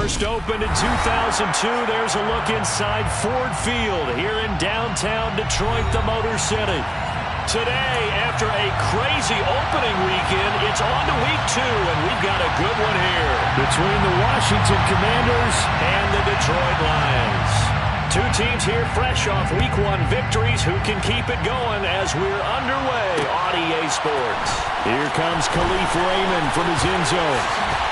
First opened in 2002. There's a look inside Ford Field here in downtown Detroit, the Motor City. Today, after a crazy opening weekend, it's on to week 2, and we've got a good one here between the Washington Commanders and the Detroit Lions. Two teams here fresh off week 1 victories. Who can keep it going as we're underway on EA Sports? Here comes Khalif Raymond from his end zone.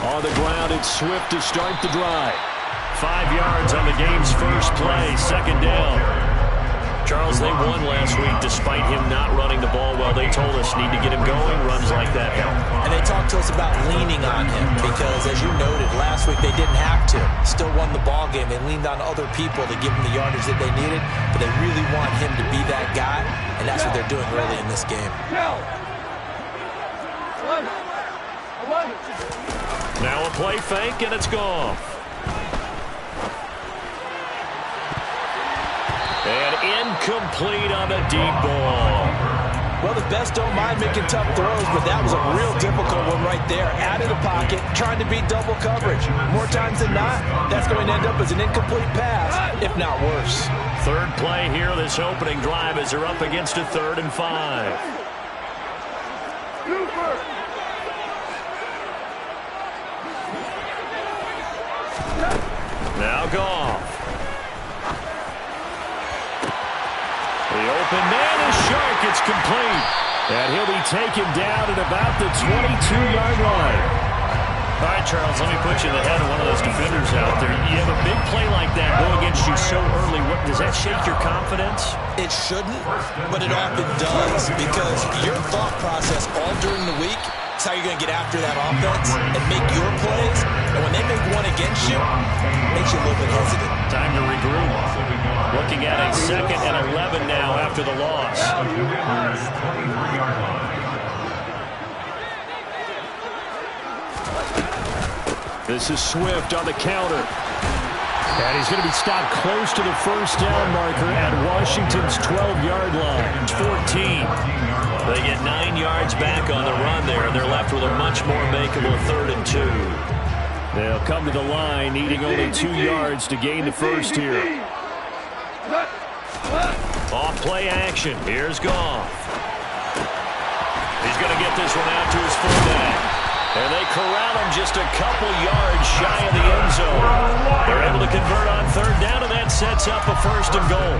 On the ground, it's Swift to start the drive. 5 yards on the game's first play, second down. Charles, they won last week despite him not running the ball well. They told us need to get him going. Runs like that help. And they talked to us about leaning on him because, as you noted, last week they didn't have to. Still won the ball game. They leaned on other people to give them the yardage that they needed, but they really want him to be that guy, and that's what they're doing early in this game. Now a play fake, and it's gone. And incomplete on the deep ball. Well, the best don't mind making tough throws, but that was a real difficult one right there. Out of the pocket, trying to beat double coverage. More times than not, that's going to end up as an incomplete pass, if not worse. Third play here, this opening drive, as they're up against a 3rd and 5. Now Goff. The open man is sharp. It's complete. And he'll be taken down at about the 22-yard line. All right, Charles, let me put you in the head of one of those defenders out there. You have a big play like that go against you so early. Does that shake your confidence? It shouldn't, but it often does because your thought process all during the week is how you're going to get after that offense and make your plays. And when they make one against you, it makes you a little bit hesitant. Time to regroup. Looking at a 2nd and 11 now after the loss. This is Swift on the counter. And he's going to be stopped close to the first down marker at Washington's 12-yard line. 14. They get 9 yards back on the run there. They're left with a much more makeable 3rd and 2. They'll come to the line, needing only 2 yards to gain the first here. Off play action. Here's Goff. He's going to get this one out to his fullback. And they corral him just a couple yards shy of the end zone. They're able to convert on 3rd down, and that sets up a 1st and goal.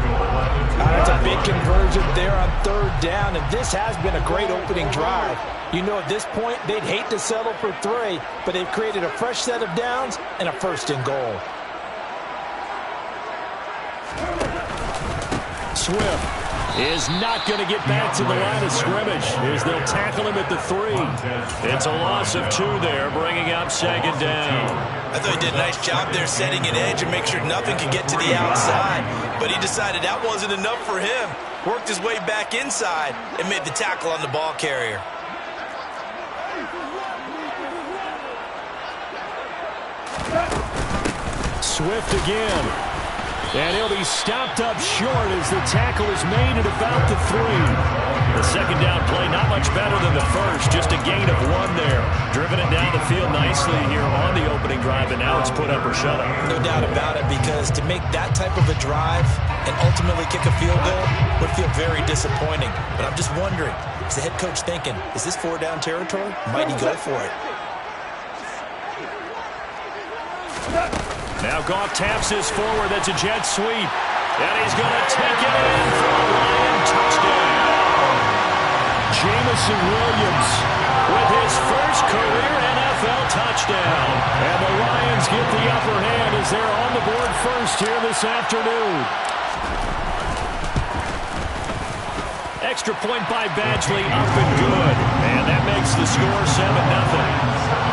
That's a big conversion there on 3rd down, and this has been a great opening drive. You know, at this point, they'd hate to settle for 3, but they've created a fresh set of downs and a 1st and goal. Swift is not going to get back to the line of scrimmage as they'll tackle him at the 3. It's a loss of 2 there, bringing up second down. I thought he did a nice job there setting an edge and make sure nothing could get to the outside. But he decided that wasn't enough for him. Worked his way back inside and made the tackle on the ball carrier. Swift again. And he'll be stopped up short as the tackle is made at about the 3. The second down play not much better than the first, just a gain of 1 there. Driven it down the field nicely here on the opening drive, and now it's put up or shut up. No doubt about it, because to make that type of a drive and ultimately kick a field goal would feel very disappointing. But I'm just wondering, is the head coach thinking, is this 4-down territory? Might he go for it? Now Goff taps this forward. That's a jet sweep. And he's going to take it in for a Lion touchdown. Jamison Williams with his first career NFL touchdown. And the Lions get the upper hand as they're on the board first here this afternoon. Extra point by Badgley, up and good. And that makes the score 7-0.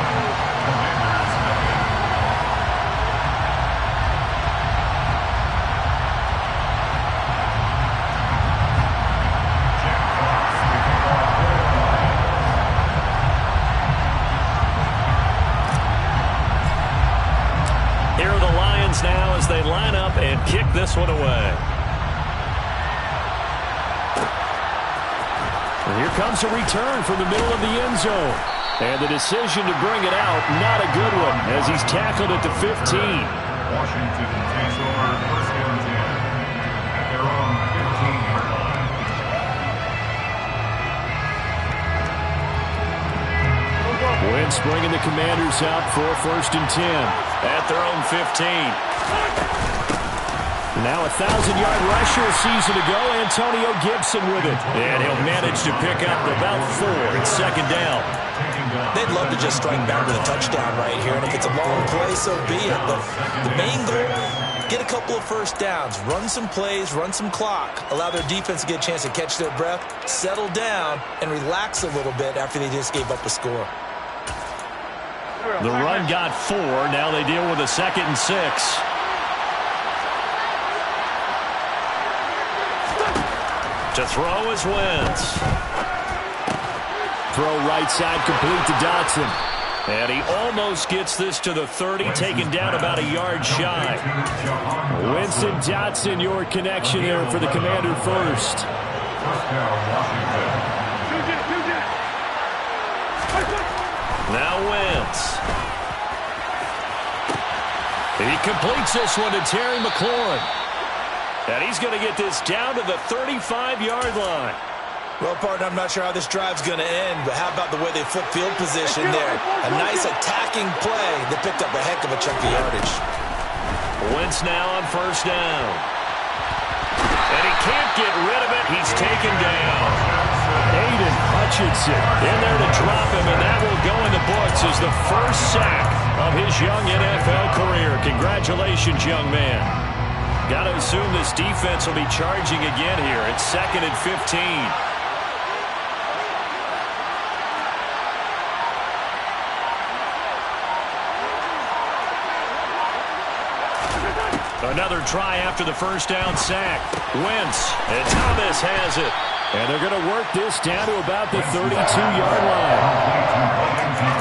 Now as they line up and kick this one away. And here comes a return from the middle of the end zone. And the decision to bring it out, not a good one, as he's tackled at the 15. Washington takes over first and 10 at their own 15-yard line. Wentz bringing the Commanders out for first and 10 at their own 15. Now 1,000-yard rusher a season ago, Antonio Gibson with it. And he'll manage to pick up about 4 at second down. They'd love to just strike back with a touchdown right here, and if it's a long play, so be it. But the main goal, get a couple of first downs, run some plays, run some clock, allow their defense to get a chance to catch their breath, settle down, and relax a little bit after they just gave up a score. The run got 4. Now they deal with a 2nd and 6. To throw is Wentz. Throw right side complete to Dotson. And he almost gets this to the 30, taken down about a yard shy. Winston Dotson, your connection there for the Commander first. Now Wentz. He completes this one to Terry McLaurin. And he's going to get this down to the 35-yard line. Well, partner, I'm not sure how this drive's going to end, but how about the way they flip field position there? A nice attacking play that picked up a heck of a chunk of yardage. Wentz now on first down. And he can't get rid of it. He's taken down. Aiden Hutchinson in there to drop him, and that will go in the books as the first sack of his young NFL career. Congratulations, young man. Got to assume this defense will be charging again here. It's 2nd and 15. Another try after the first down sack. Wentz, and Thomas has it. And they're going to work this down to about the 32-yard line.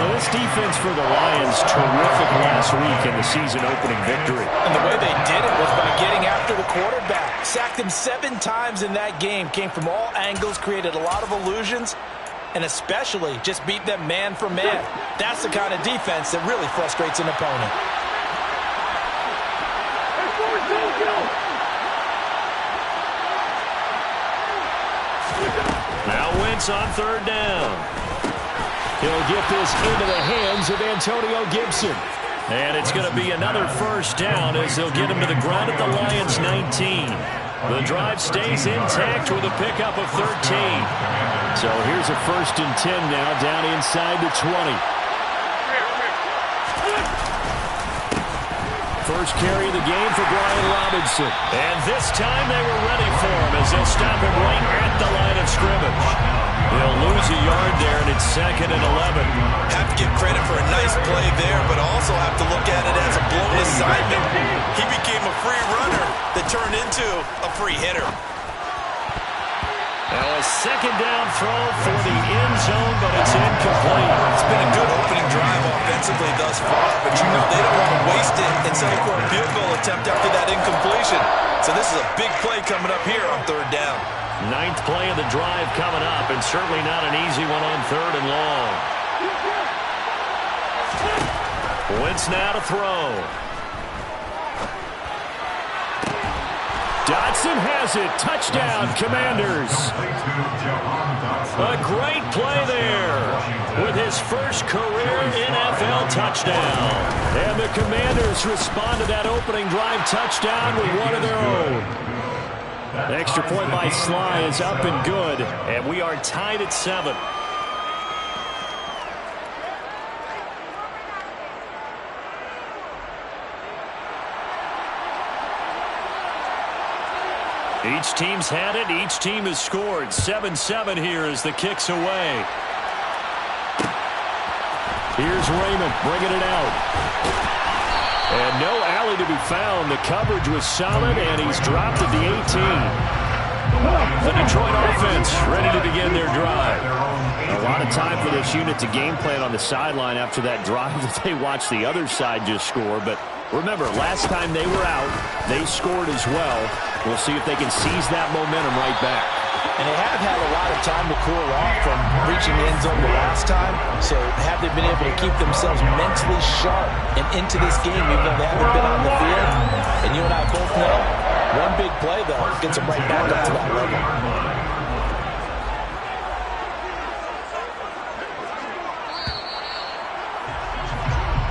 Now, this defense for the Lions, terrific last week in the season-opening victory. And the way they did it was by getting after the quarterback. Sacked him 7 times in that game. Came from all angles, created a lot of illusions, and especially just beat them man for man. That's the kind of defense that really frustrates an opponent. Now Wentz on third down. He'll get this into the hands of Antonio Gibson. And it's going to be another first down as they'll get him to the ground at the Lions' 19. The drive stays intact with a pickup of 13. So here's a first and 10 now down inside the 20. First carry of the game for Brian Robinson. And this time they were ready for him as they'll stop him right at the line of scrimmage. They'll lose a yard there, and it's 2nd and 11. Have to give credit for a nice play there, but also have to look at it as a blown assignment. He became a free runner that turned into a free hitter. Now a 2nd down throw for the end zone, but it's incomplete. It's been a good opening drive offensively thus far, but you know they don't want to waste it and settle for a field goal attempt after that incompletion. So this is a big play coming up here on 3rd down. 9th play of the drive coming up, and certainly not an easy one on 3rd and long. Wentz now to throw. Dotson has it. Touchdown, Commanders. A great play there with his first career NFL touchdown. And the Commanders respond to that opening drive touchdown with one of their own. The extra point by Sly is up and good, and we are tied at 7. Each team's had it. Each team has scored. 7-7 here as the kick's away. Here's Raymond bringing it out. And no alley to be found. The coverage was solid, and he's dropped at the 18. The Detroit offense ready to begin their drive. A lot of time for this unit to game plan on the sideline after that drive that they watched the other side just score. But remember, last time they were out, they scored as well. We'll see if they can seize that momentum right back. And they have had a lot of time to cool off from reaching the end zone the last time. So have they been able to keep themselves mentally sharp and into this game even though they haven't been on the field? And you and I both know, one big play, though, gets them right back up to that level.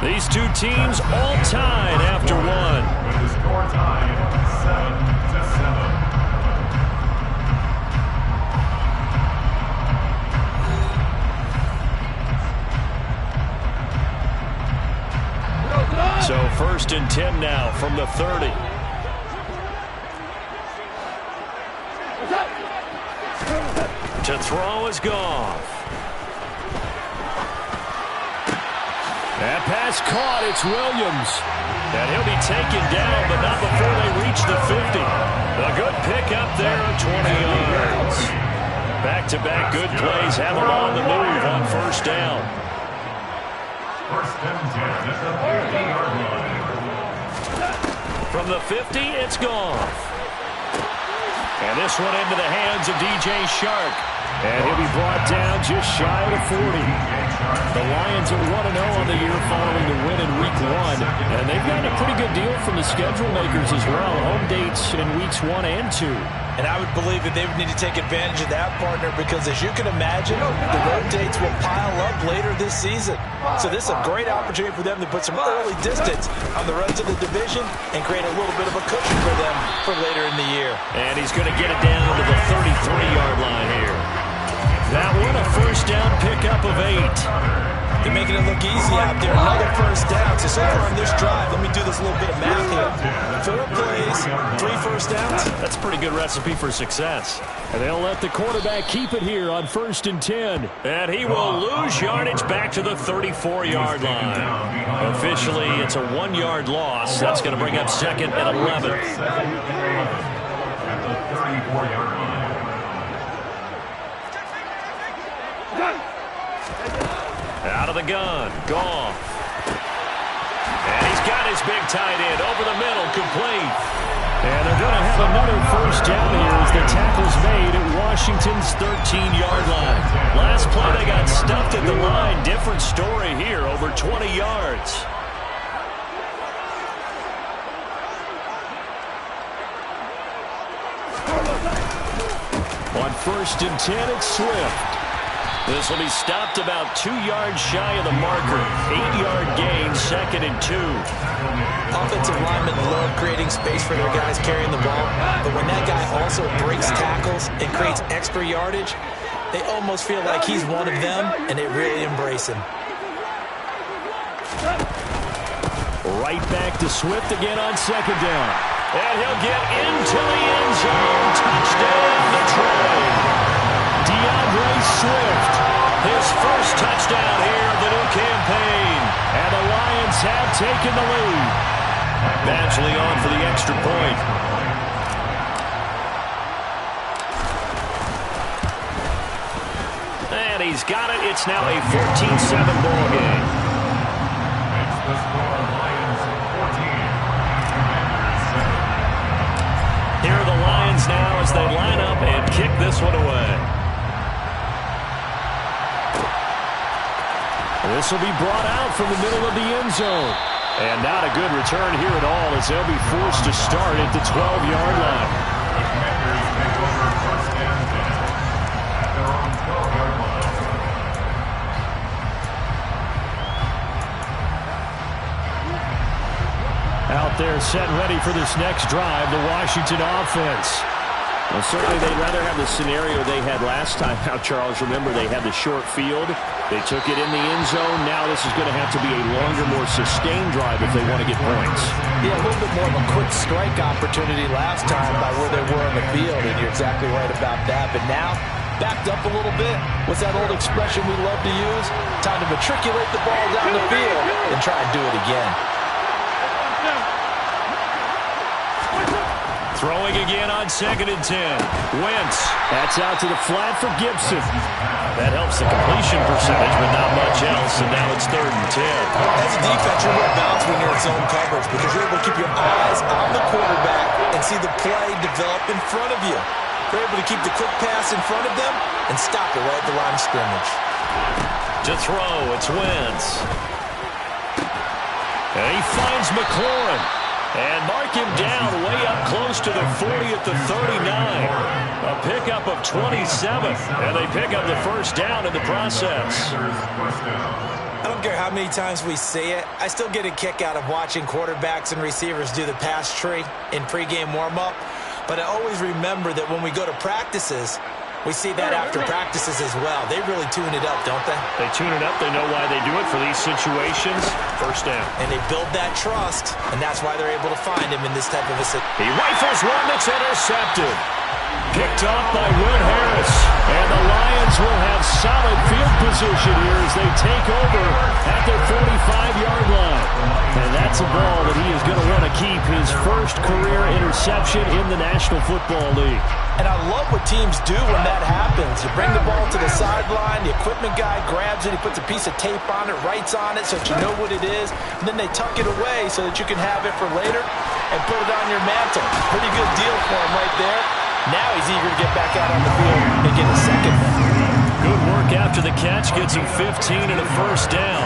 These two teams all tied after one. With the score tied 7-7. So 1st and 10 now from the 30. To throw is Goff. That pass caught. It's Williams. And he'll be taken down, but not before they reach the 50. A good pickup there of 20 yards. Back-to-back good plays have them on the move on 1st down. 1st and 10 at the 50-yard line. From the 50, it's Goff. And this one into the hands of DJ Shark. And he'll be brought down just shy of the 40. The Lions are 1-0 on the year following the win in Week 1. And they've gotten a pretty good deal from the schedule makers as well. Home dates in Weeks 1 and 2. And I would believe that they would need to take advantage of that, partner, because as you can imagine, the road dates will pile up later this season. So this is a great opportunity for them to put some early distance on the rest of the division and create a little bit of a cushion for them for later in the year. And he's going to get it down to the 33-yard line here. That one a 1st down pickup of 8. They're making it look easy out there. Another 1st down. So far on this drive, let me do this little bit of math here. 4 plays, 3 1st downs. That's a pretty good recipe for success. And they'll let the quarterback keep it here on 1st and 10. And he will lose yardage back to the 34-yard line. Officially, it's a 1-yard loss. That's going to bring up 2nd and 11. At the 34-yard line. Out of the gun, Goff. And he's got his big tight end over the middle, complete. And they're going to have another 1st down here as the tackle's made at Washington's 13-yard line. Last play, they got stuffed at the line. Different story here, over 20 yards. On 1st and 10, it's Swift. This will be stopped about 2 yards shy of the marker. 8-yard gain, 2nd and 2. Offensive linemen love creating space for their guys carrying the ball, but when that guy also breaks tackles and creates extra yardage, they almost feel like he's one of them, and they really embrace him. Right back to Swift again on second down. And he'll get into the end zone. Touchdown, Detroit. DeAndre Swift, his first touchdown here of the new campaign. And the Lions have taken the lead. Badgley on for the extra point. And he's got it. It's now a 14-7 ball game. It's the score, Lions 14. Here are the Lions now as they line up and kick this one away. This will be brought out from the middle of the end zone. And not a good return here at all as they'll be forced to start at the 12-yard line. The Commanders take over first and 10 at their own 12-yard line. Out there set ready for this next drive, the Washington offense. Well, certainly they'd rather have the scenario they had last time out, Charles. Remember, they had the short field. They took it in the end zone. Now this is going to have to be a longer, more sustained drive if they want to get points. Yeah, a little bit more of a quick strike opportunity last time by where they were on the field, and you're exactly right about that. But now, backed up a little bit. What's that old expression we love to use? Time to matriculate the ball down the field and try and do it again. Throwing again on second and 10. Wentz. That's out to the flat for Gibson. That helps the completion percentage, but not much else. And now it's third and 10. As a defense, you're more balanced when you're in zone coverage because you're able to keep your eyes on the quarterback and see the play develop in front of you. You're able to keep the quick pass in front of them and stop it right at the line of scrimmage. To throw, it's Wentz. And he finds McLaurin. And mark him down way up close to the 40 at the 39. A pickup of 27. And they pick up the first down in the process. I don't care how many times we see it. I still get a kick out of watching quarterbacks and receivers do the pass tree in pregame warm-up. But I always remember that when we go to practices, we see that after practices as well. They really tune it up, don't they? They tune it up. They know why they do it for these situations. First down. And they build that trust, and that's why they're able to find him in this type of a situation. He rifles one that's intercepted. Picked off by Will Harris. And the Lions will have solid field position here as they take over at their 45-yard line. And that's a ball that he is going to want to keep, his first career interception in the National Football League. And I love what teams do when that happens. You bring the ball to the sideline, the equipment guy grabs it, he puts a piece of tape on it, writes on it so that you know what it is, and then they tuck it away so that you can have it for later and put it on your mantle. Pretty good deal for him right there. Now he's eager to get back out on the field and get a second one. Good work after the catch, gets him 15 and a first down.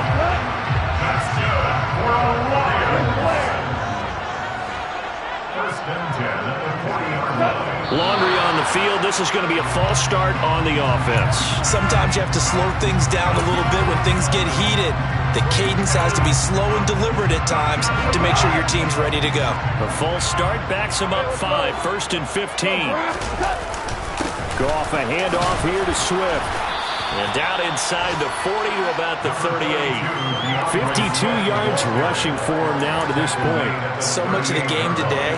That's good for a Lions. First and 10 at the 40-yard line. Laundry on the field. This is going to be a false start on the offense. Sometimes you have to slow things down a little bit when things get heated. The cadence has to be slow and deliberate at times to make sure your team's ready to go. A false start backs him up 5. First and 15. Go off a handoff here to Swift. And down inside the 40 to about the 38. 52 yards rushing for him now to this point. So much of the game today,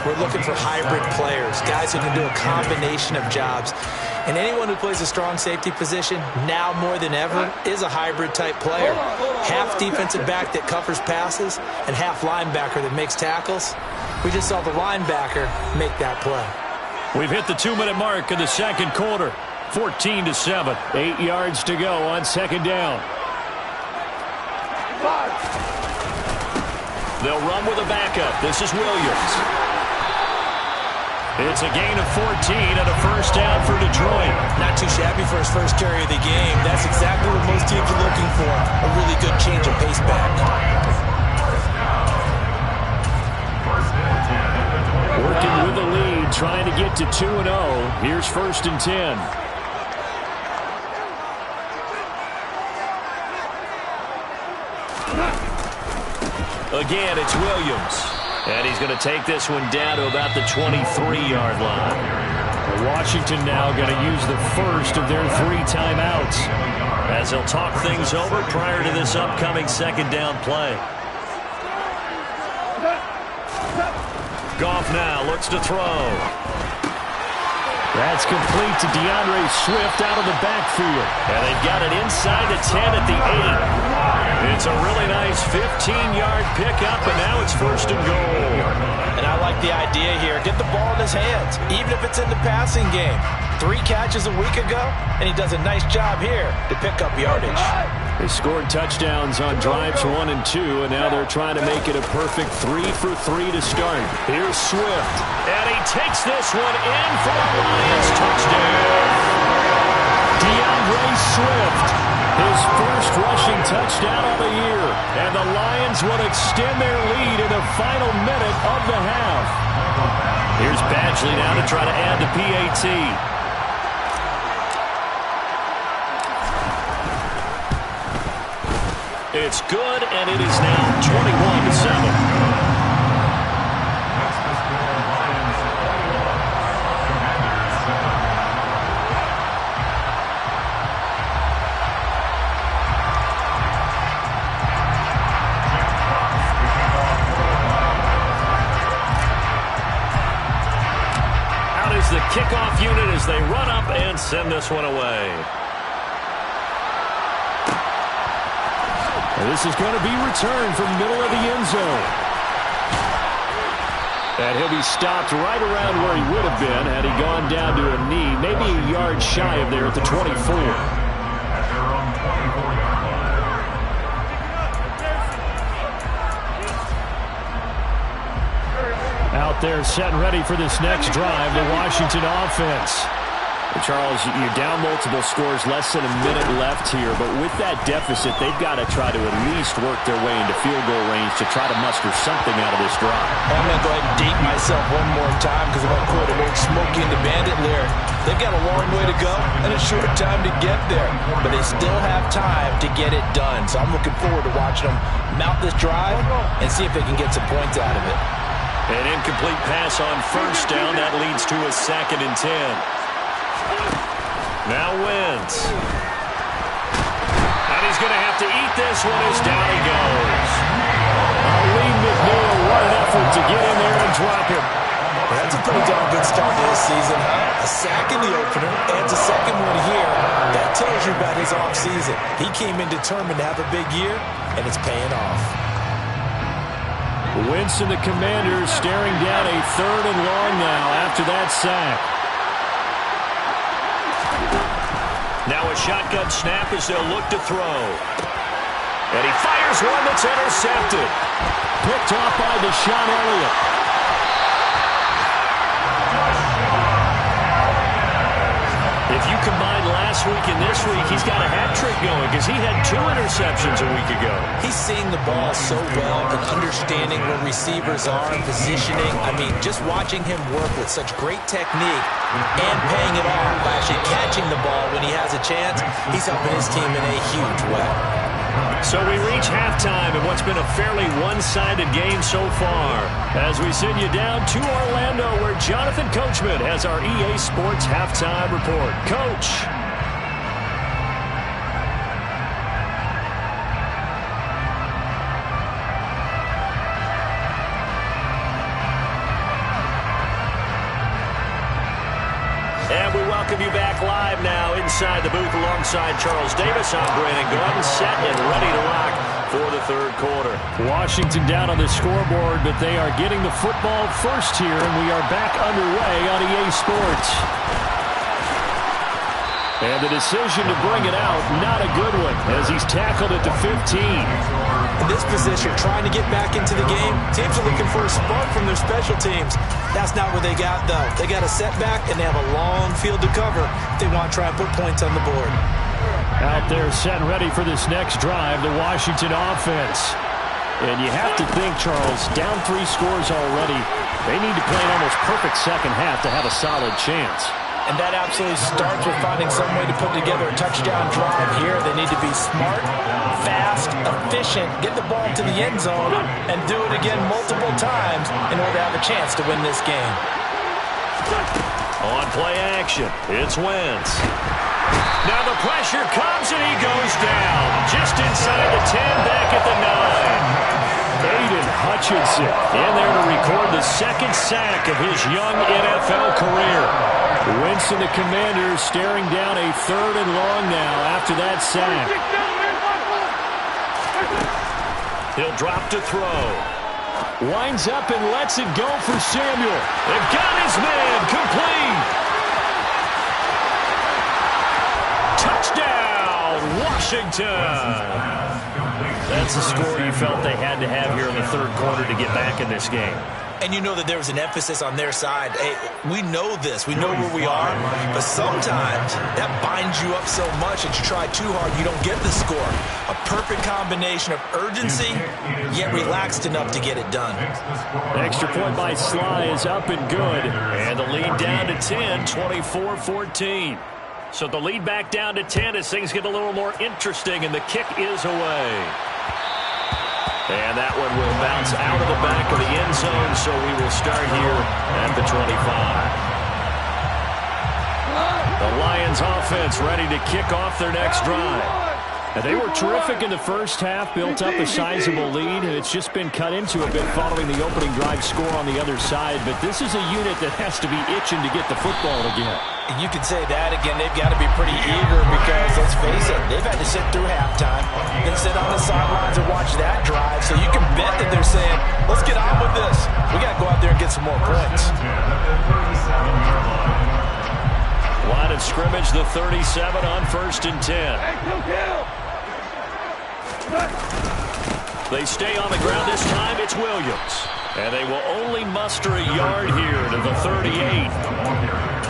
we're looking for hybrid players, guys who can do a combination of jobs. And anyone who plays a strong safety position, now more than ever, is a hybrid-type player. Half defensive back that covers passes and half linebacker that makes tackles. We just saw the linebacker make that play. We've hit the 2-minute mark in the second quarter. 14-7. 8 yards to go on second down. They'll run with a backup. This is Williams. It's a gain of 14 and a first down for Detroit. Not too shabby for his first carry of the game. That's exactly what most teams are looking for. A really good change of pace back. Working with the lead, trying to get to 2-0. Here's first and 10. Again, it's Williams. And he's going to take this one down to about the 23-yard line. Washington now going to use the first of their 3 timeouts as they'll talk things over prior to this upcoming second down play. Goff now looks to throw. That's complete to DeAndre Swift out of the backfield. And they've got it inside the 10 at the 8. It's a really nice 15-yard pickup, and now it's 1st and goal. And I like the idea here. Get the ball in his hands, even if it's in the passing game. 3 catches a week ago, and he does a nice job here to pick up yardage. They scored touchdowns on drives 1 and 2, and now they're trying to make it a perfect 3 for 3 to start. Here's Swift, and he takes this one in for a Lions touchdown. DeAndre Swift, his first rushing touchdown of the year, and the Lions will extend their lead in the final minute of the half. Here's Badgley now to try to add the PAT. It's good, and it is now 21-7. Out is the kickoff unit as they run up and send this one away. And this is going to be returned from middle of the end zone. And he'll be stopped right around where he would have been had he gone down to a knee, maybe a yard shy of there at the 24. Out there set and ready for this next drive, the Washington offense. Charles, you're down multiple scores, less than a minute left here, but with that deficit, they've got to try to at least work their way into field goal range to try to muster something out of this drive. I'm going to go ahead and date myself one more time because I'm going to quote an old Smokey and the Bandit lyric. They've got a long way to go and a short time to get there, but they still have time to get it done. So I'm looking forward to watching them mount this drive and see if they can get some points out of it. An incomplete pass on 1st down. That leads to a 2nd and 10. Now Wentz. And he's going to have to eat this one as down he goes. Lee McNeil, what an effort to get in there and drop him. That's a pretty darn good start to this season, huh? A sack in the opener, adds a second one here. That tells you about his offseason. He came in determined to have a big year, and it's paying off. Wentz and the Commanders staring down a 3rd and long now after that sack. Now a shotgun snap as they'll look to throw. And he fires one that's intercepted. Picked off by Deshaun Elliott. If you combine last week and this week, he's got a hat trick going because he had 2 interceptions a week ago. He's seeing the ball so well and understanding where receivers are and positioning. I mean, just watching him work with such great technique and paying it off by actually catching the ball when he has a chance, he's helping his team in a huge way. So we reach halftime in what's been a fairly one-sided game so far. As we send you down to Orlando, where Jonathan Coachman has our EA Sports Halftime Report. Coach. And we welcome you back live now inside the booth alongside Charles Davis. I'm Brandon Gordon, set and ready to rock for the 3rd quarter. Washington down on the scoreboard, but they are getting the football first here, and we are back underway on EA Sports. And the decision to bring it out, not a good one, as he's tackled at the 15. In this position, trying to get back into the game, teams are looking for a spark from their special teams. That's not what they got, though. They got a setback, and they have a long field to cover if they want to try and put points on the board. Out there set and ready for this next drive, the Washington offense. And you have to think, Charles, down 3 scores already. They need to play an almost perfect second half to have a solid chance. And that absolutely starts with finding some way to put together a touchdown drive here. They need to be smart, fast, efficient, get the ball to the end zone, and do it again multiple times in order to have a chance to win this game. On play action, it's Wentz. Now the pressure comes and he goes down. Just inside the 10, back at the 9. Aiden Hutchinson in there to record the second sack of his young NFL career. Winston, the Commanders, staring down a 3rd and long now after that sack. He'll drop to throw. Winds up and lets it go for Samuel. They've got his man complete. Touchdown, Washington. That's the score you felt they had to have here in the 3rd quarter to get back in this game. And you know that there was an emphasis on their side. Hey, we know this. We know where we are. But sometimes that binds you up so much that you try too hard, you don't get the score. A perfect combination of urgency, yet relaxed enough to get it done. Extra point by Sly is up and good. And the lead down to 10, 24-14. So the lead back down to 10 as things get a little more interesting, and the kick is away. And that one will bounce out of the back of the end zone, so we will start here at the 25. The Lions offense ready to kick off their next drive. And they were terrific in the first half, built up a sizable lead, and it's just been cut into a bit following the opening drive score on the other side. But this is a unit that has to be itching to get the football again. And you can say that again. They've got to be pretty eager because, let's face it, they've had to sit through halftime, then sit on the sidelines and watch that drive. So you can bet that they're saying, let's get on with this. We got to go out there and get some more points. Line of scrimmage, the 37 on 1st and 10. They stay on the ground this time. It's Williams. And they will only muster a yard here to the 38.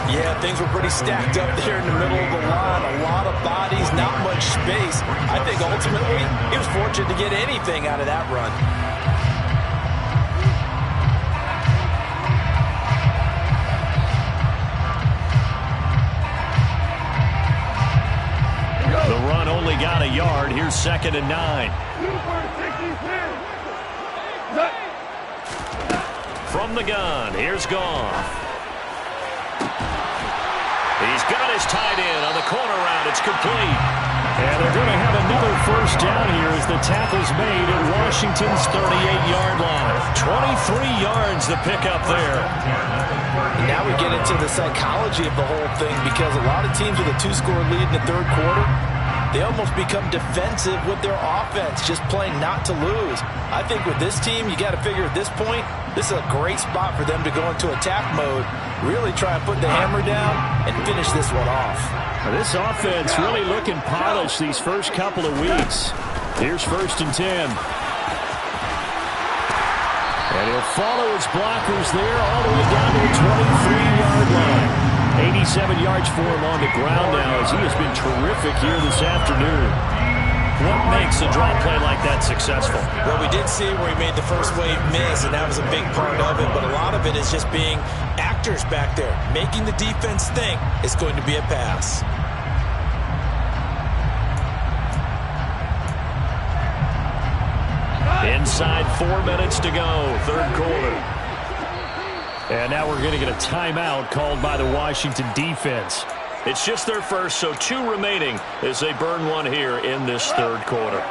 Yeah, things were pretty stacked up there in the middle of the line. A lot of bodies, not much space. I think ultimately he was fortunate to get anything out of that run. The run only got a yard. Here's 2nd and 9. From the gun, here's Goff. He's got his tight end on the corner route. It's complete. And they're going to have another 1st down here as the tackle's made at Washington's 38-yard line. 23 yards the pickup there. And now we get into the psychology of the whole thing because a lot of teams with a 2-score lead in the 3rd quarter, they almost become defensive with their offense, just playing not to lose. I think with this team, you got to figure at this point, this is a great spot for them to go into attack mode, really try and put the hammer down and finish this one off. This offense really looking polished these first couple of weeks. Here's 1st and 10. And he'll follow his blockers there all the way down to the 23-yard line. 87 yards for him on the ground now as he has been terrific here this afternoon. What makes a draw play like that successful? Well, we did see where he made the first wave miss, and that was a big part of it, but a lot of it is just being actors back there, making the defense think it's going to be a pass. Inside 4 minutes to go, 3rd quarter. And now we're going to get a timeout called by the Washington defense. It's just their first, so 2 remaining as they burn one here in this 3rd quarter.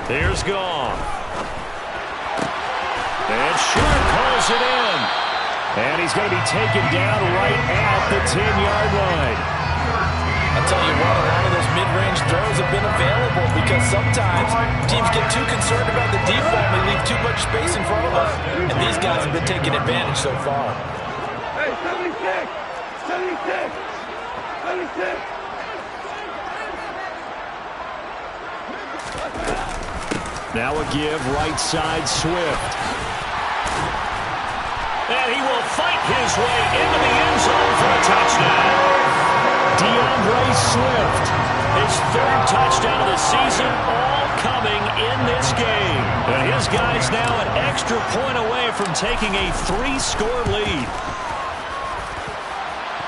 Here's Goff. And Sharp calls it in. And he's going to be taken down right at the 10-yard line. I'll tell you what, a lot of those mid-range throws have been available because sometimes teams get too concerned about the deep ball and they leave too much space in front of them. And these guys have been taking advantage so far. Hey, 76! 76! 76! Now a give, right side, Swift. And he will fight his way into the end zone for a touchdown. DeAndre Swift, his 3rd touchdown of the season, all coming in this game. And his guys now an extra point away from taking a 3-score lead.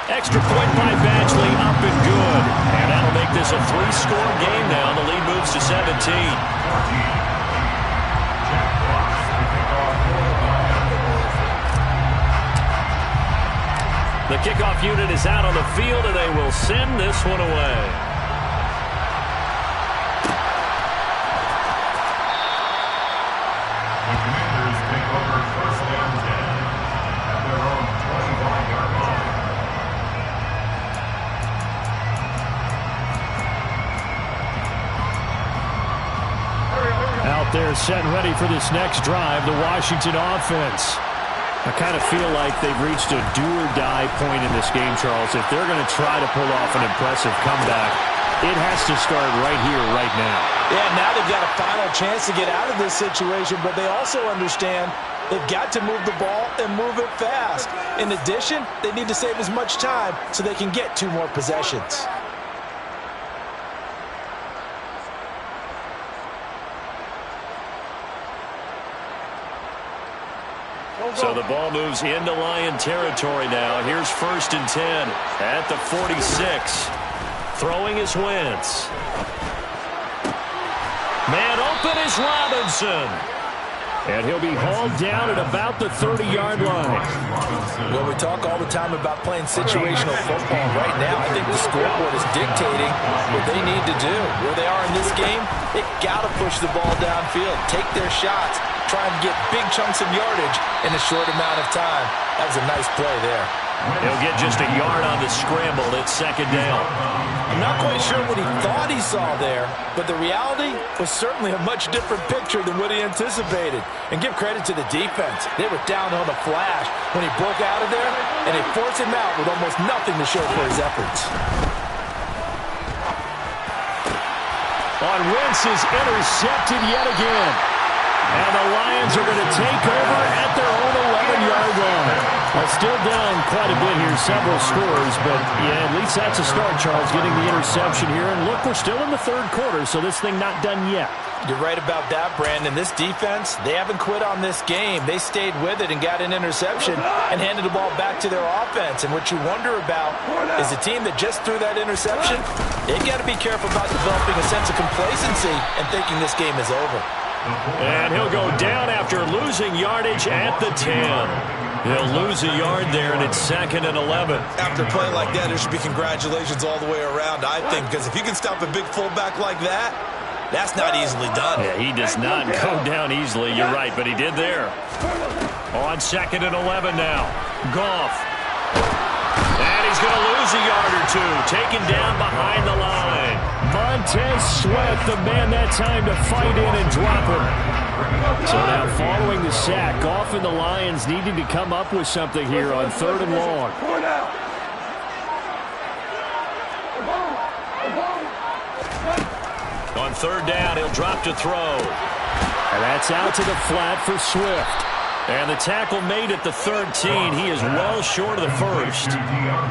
Extra point by Badgley, up and good. And that'll make this a 3-score game now. The lead moves to 17. kickoff unit is out on the field, and they will send this one away. The Commanders take over first down 10 at their own 25-yard line. Out there set and ready for this next drive, the Washington offense. I kind of feel like they've reached a do-or-die point in this game, Charles. If they're going to try to pull off an impressive comeback, it has to start right here, right now. Yeah, now they've got a final chance to get out of this situation, but they also understand they've got to move the ball and move it fast. In addition, they need to save as much time so they can get 2 more possessions. So the ball moves into Lion territory now. Here's first and 10 at the 46. Throwing is Wentz. Man open is Robinson. And he'll be hauled down at about the 30-yard line. Well, we talk all the time about playing situational football. Right now, I think the scoreboard is dictating what they need to do. Where they are in this game, they got to push the ball downfield, take their shots, try and get big chunks of yardage in a short amount of time. That was a nice play there. He'll get just a yard on the scramble. It's second down. I'm not quite sure what he thought he saw there, but the reality was certainly a much different picture than what he anticipated. And give credit to the defense. They were down on the flash when he broke out of there, and they forced him out with almost nothing to show for his efforts. On Wentz is intercepted yet again. And the Lions are going to take over at their own 11-yard line. Well, still down quite a bit here, several scores, but yeah, at least that's a start, Charles, getting the interception here. And look, we're still in the third quarter, so this thing not done yet. You're right about that, Brandon. This defense, they haven't quit on this game. They stayed with it and got an interception and handed the ball back to their offense. And what you wonder about is a team that just threw that interception, they've got to be careful about developing a sense of complacency and thinking this game is over. And he'll go down after losing yardage at the 10. He'll lose a yard there, and it's second and 11. After playing like that, there should be congratulations all the way around, I think, because if you can stop a big fullback like that, that's not easily done. Yeah, he does not go down easily. You're right, but he did there. On second and 11 now. Goff. And he's going to lose a yard or two. Taken down behind the line. Montez Sweat, the man that time to fight in and drop him. So now following the sack, Goff and the Lions needing to come up with something here on third and long. On third down, he'll drop to throw. And that's out to the flat for Swift. And the tackle made at the 13. He is well short of the first.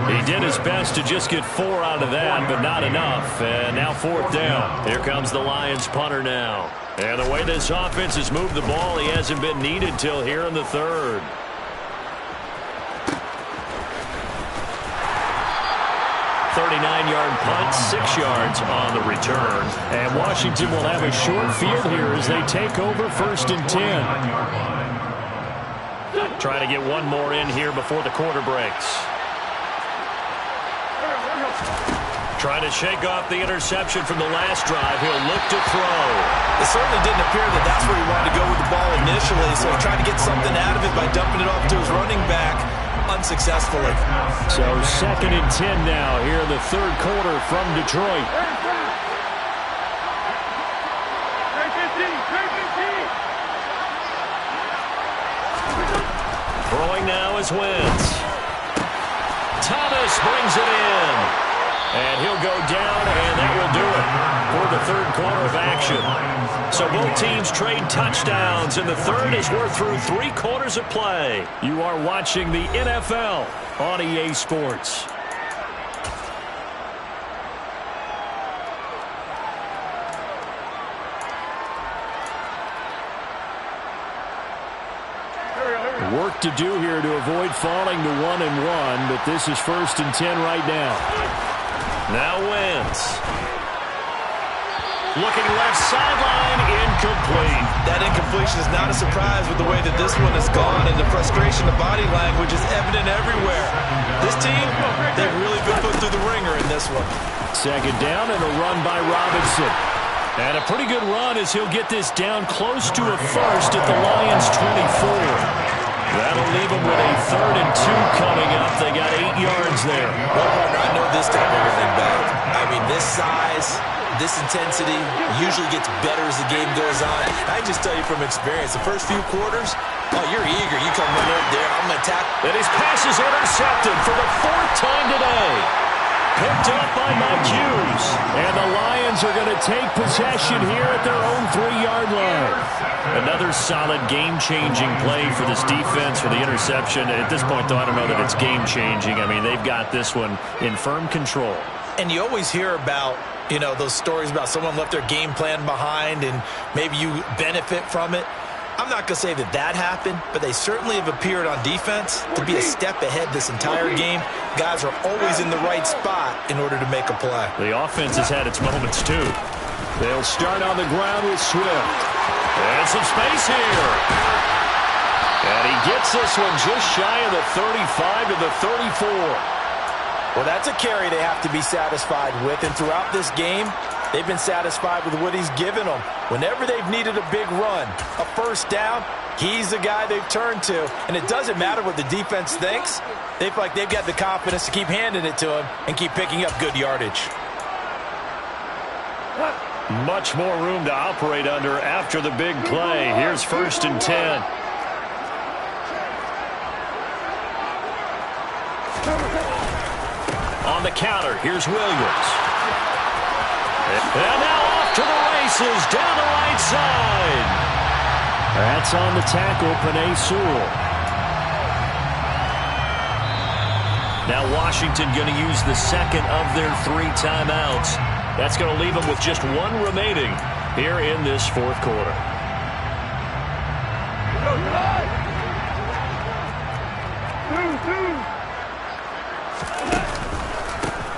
He did his best to just get 4 out of that, but not enough. And now fourth down. Here comes the Lions punter now. And the way this offense has moved the ball, he hasn't been needed till here in the third. .39-yard punt, 6 yards on the return. And Washington will have a short field here as they take over first and 10. Trying to get one more in here before the quarter breaks. Trying to shake off the interception from the last drive. He'll look to throw. It certainly didn't appear that that's where he wanted to go with the ball initially, so he tried to get something out of it by dumping it off to his running back unsuccessfully. So second and 10 now here in the third quarter from Detroit. Throwing now is Wentz. Thomas brings it in. And he'll go down, and that will do it for the third quarter of action. So both teams trade touchdowns, and the third as we're through 3 quarters of play. You are watching the NFL on EA Sports. Work to do here to avoid falling to 1-1, but this is first and 10 right now. Now Wentz. Looking left sideline, incomplete. That incompletion frustration is not a surprise with the way that this one has gone, and the frustration, the body language is evident everywhere. This team, they've really been put through the ringer in this one. Second down and a run by Robinson. And a pretty good run as he'll get this down close to a first at the Lions' 24. That'll leave them with a 3rd and 2 coming up. They got 8 yards there. Well, partner, I know this time they're running back. I mean, this size, this intensity usually gets better as the game goes on. I can just tell you from experience, the first few quarters, oh, you're eager. You come running up there, I'm going to attack. And his pass is intercepted for the 4th time today. Picked up by Mike Hughes. And the Lions are going to take possession here at their own 3-yard line. Another solid game-changing play for this defense for the interception. At this point, though, I don't know that it's game-changing. I mean, they've got this one in firm control. And you always hear about, you know, those stories about someone left their game plan behind and maybe you benefit from it. I'm not going to say that that happened, but they certainly have appeared on defense to be a step ahead this entire game. Guys are always in the right spot in order to make a play. The offense has had its moments, too. They'll start on the ground with Swift. And some space here. And he gets this one just shy of the 35 to the 34. Well, that's a carry they have to be satisfied with, and throughout this game, they've been satisfied with what he's given them. Whenever they've needed a big run, a first down, he's the guy they've turned to. And it doesn't matter what the defense thinks. They feel like they've got the confidence to keep handing it to him and keep picking up good yardage. Much more room to operate under after the big play. Here's 1st and 10. On the counter, here's Williams. And now off to the races, down the right side. That's on the tackle, Penei Sewell. Now Washington going to use the second of their 3 timeouts. That's going to leave them with just 1 remaining here in this 4th quarter.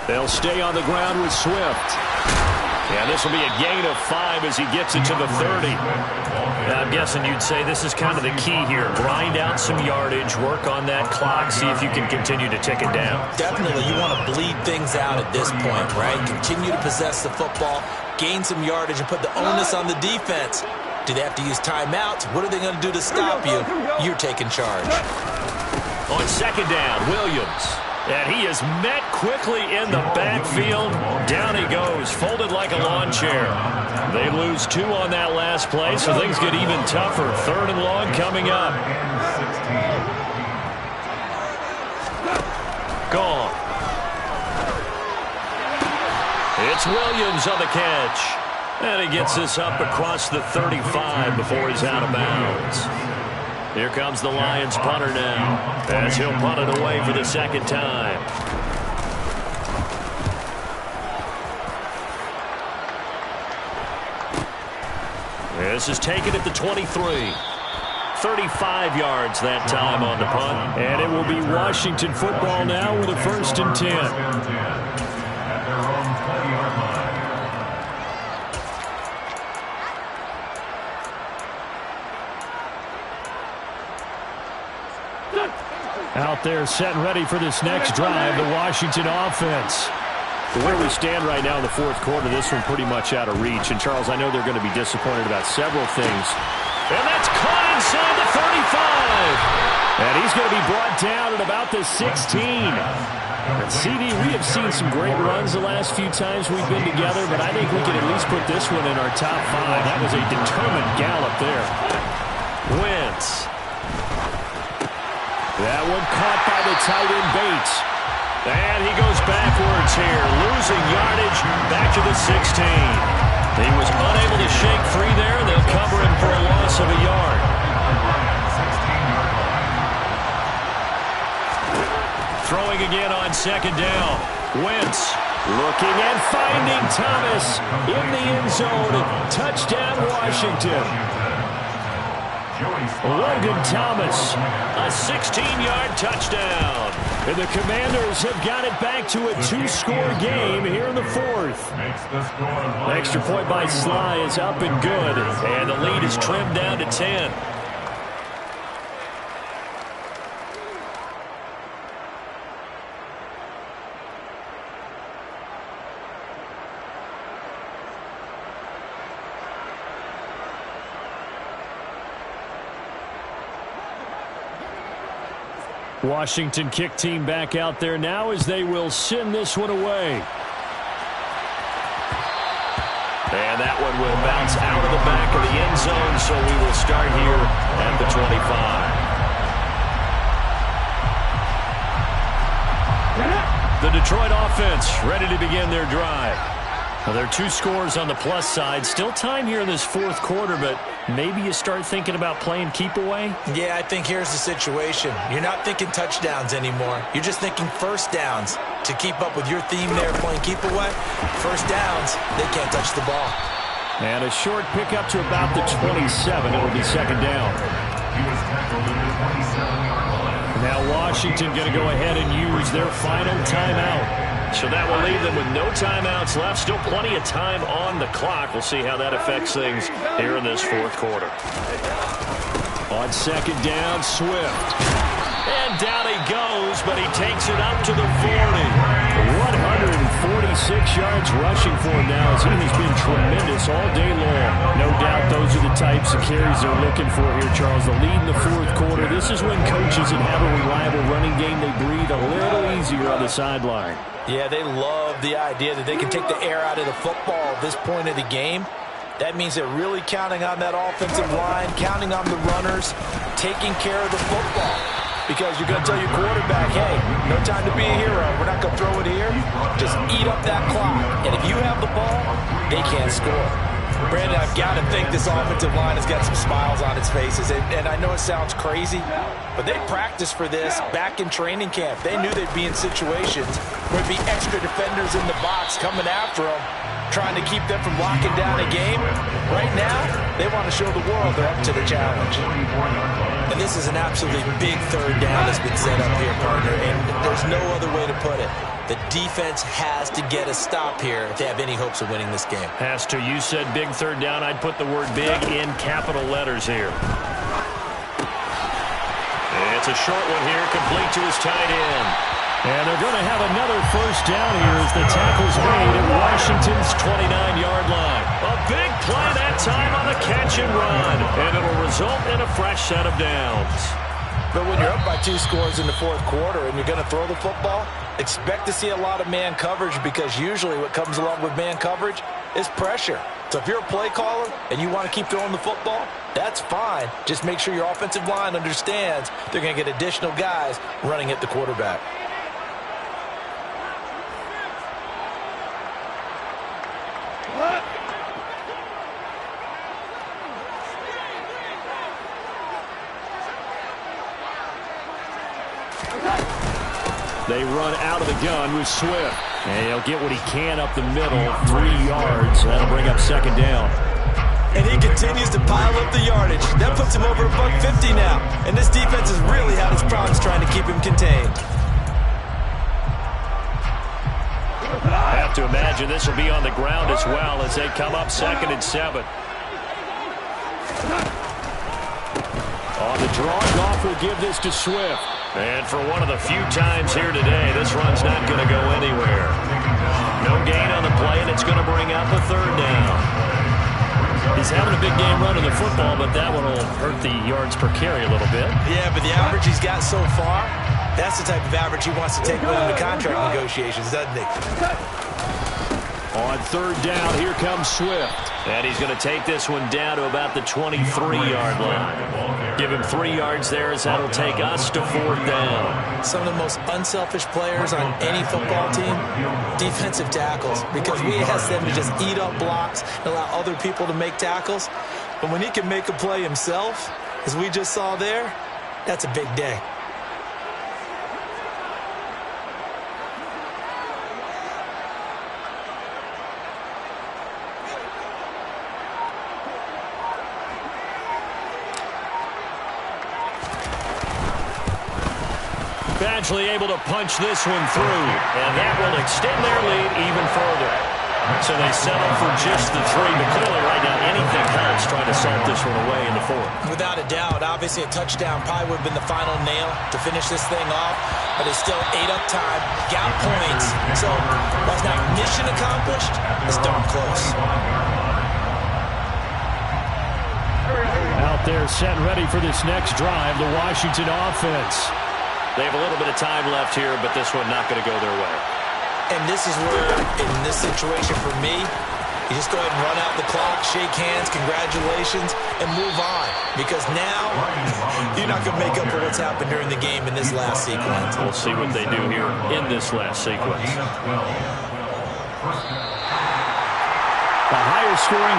They'll stay on the ground with Swift. And this will be a gain of 5 as he gets it to the 30. I'm guessing you'd say this is kind of the key here. Grind out some yardage, work on that clock, see if you can continue to tick it down. Definitely, you want to bleed things out at this point, right? Continue to possess the football, gain some yardage, and put the onus on the defense. Do they have to use timeouts? What are they going to do to stop you? You're taking charge. On second down, Williams. And he is met quickly in the backfield. Down he goes, folded like a lawn chair. They lose 2 on that last play, so things get even tougher. 3rd and long coming up. Gone. It's Williams on the catch. And he gets this up across the 35 before he's out of bounds. Here comes the Lions punter now, as he'll punt it away for the 2nd time. This is taken at the 23. 35 yards that time on the punt. And it will be Washington football now with a 1st and 10. At their own 20-yard line. Out there set and ready for this next drive, the Washington offense. Where we stand right now in the 4th quarter, this one pretty much out of reach. And, Charles, I know they're going to be disappointed about several things. And that's caught inside the 35. And he's going to be brought down at about the 16. And, CD, we have seen some great runs the last few times we've been together, but I think we can at least put this one in our top 5. That was a determined gallop there. Wentz. That one caught by the tight end Bates. And he goes backwards here, losing yardage back to the 16. He was unable to shake free there. They'll cover him for a loss of a yard. Throwing again on 2nd down. Wentz looking and finding Thomas in the end zone. Touchdown, Washington. Logan Thomas, a 16-yard touchdown. And the Commanders have got it back to a 2-score game here in the fourth. An extra point by Sly is up and good, and the lead is trimmed down to 10. Washington kick team back out there now as they will send this one away. And that one will bounce out of the back of the end zone, so we will start here at the 25. The Detroit offense ready to begin their drive. Well, there are 2 scores on the plus side. Still time here in this fourth quarter, but maybe you start thinking about playing keep away? Yeah, I think here's the situation. You're not thinking touchdowns anymore. You're just thinking first downs. To keep up with your theme there, playing keep away, first downs, they can't touch the ball. And a short pickup to about the 27. It will be second down. He was tackled at the 27-yard line. Now Washington going to go ahead and use their final timeout. So that will leave them with no timeouts left. Still plenty of time on the clock. We'll see how that affects things here in this fourth quarter. On second down, Swift. And down he goes, but he takes it up to the 40. 146 yards rushing for him now as he has been tremendous all day long. No doubt those are the types of carries they're looking for here, Charles. The lead in the fourth quarter. This is when coaches that have a reliable running game, they breathe a little easier on the sideline. Yeah, they love the idea that they can take the air out of the football at this point of the game. That means they're really counting on that offensive line, counting on the runners, taking care of the football. Because you're going to tell your quarterback, hey, no time to be a hero. We're not going to throw it here. Just eat up that clock. And if you have the ball, they can't score. Brandon, I've got to think this offensive line has got some smiles on its faces. And I know it sounds crazy, but they practiced for this back in training camp. They knew they'd be in situations where there'd be extra defenders in the box coming after them, trying to keep them from locking down a game. Right now, they want to show the world they're up to the challenge. And this is an absolutely big third down that's been set up here, partner, and there's no other way to put it. The defense has to get a stop here if they have any hopes of winning this game. Has to. You said big third down. I'd put the word big in capital letters here. It's a short one here, complete to his tight end. And they're going to have another first down here as the tackle's made at Washington's 29-yard line. A big play that time on the catch and run. And it'll result in a fresh set of downs. But when you're up by 2 scores in the fourth quarter and you're going to throw the football, expect to see a lot of man coverage because usually what comes along with man coverage is pressure. So if you're a play caller and you want to keep throwing the football, that's fine. Just make sure your offensive line understands they're going to get additional guys running at the quarterback. They run out of the gun with Swift. And he'll get what he can up the middle, 3 yards. That'll bring up second down. And he continues to pile up the yardage. That puts him over $150 now. And this defense has really had its problems trying to keep him contained. I have to imagine this will be on the ground as well as they come up 2nd and 7. On the draw, Goff will give this to Swift. And for one of the few times here today, this run's not going to go anywhere. No gain on the play, and it's going to bring up a third down. He's having a big game running the football, but that one will hurt the yards per carry a little bit. Yeah, but the average he's got so far, that's the type of average he wants to take with him to contract negotiations, doesn't he? On third down, here comes Swift. And he's going to take this one down to about the 23-yard line. Give him 3 yards there as that'll take us to 4th down. Some of the most unselfish players on any football team, defensive tackles, because we ask them to just eat up blocks and allow other people to make tackles. But when he can make a play himself, as we just saw there, that's a big day. Badgley able to punch this one through, and that will extend their lead even further. So they settle for just the 3, but clearly right now anything helps trying to salt this one away in the 4th. Without a doubt, obviously a touchdown probably would have been the final nail to finish this thing off, but they still ate up time, got points, so that's not mission accomplished, it's darn close. Out there set and ready for this next drive, the Washington offense. They have a little bit of time left here, but this one not going to go their way. And this is where, in this situation for me, you just go ahead and run out the clock, shake hands, congratulations, and move on. Because now, you're not going to make up for what's happened during the game in this last sequence. We'll see what they do here in this last sequence. A higher scoring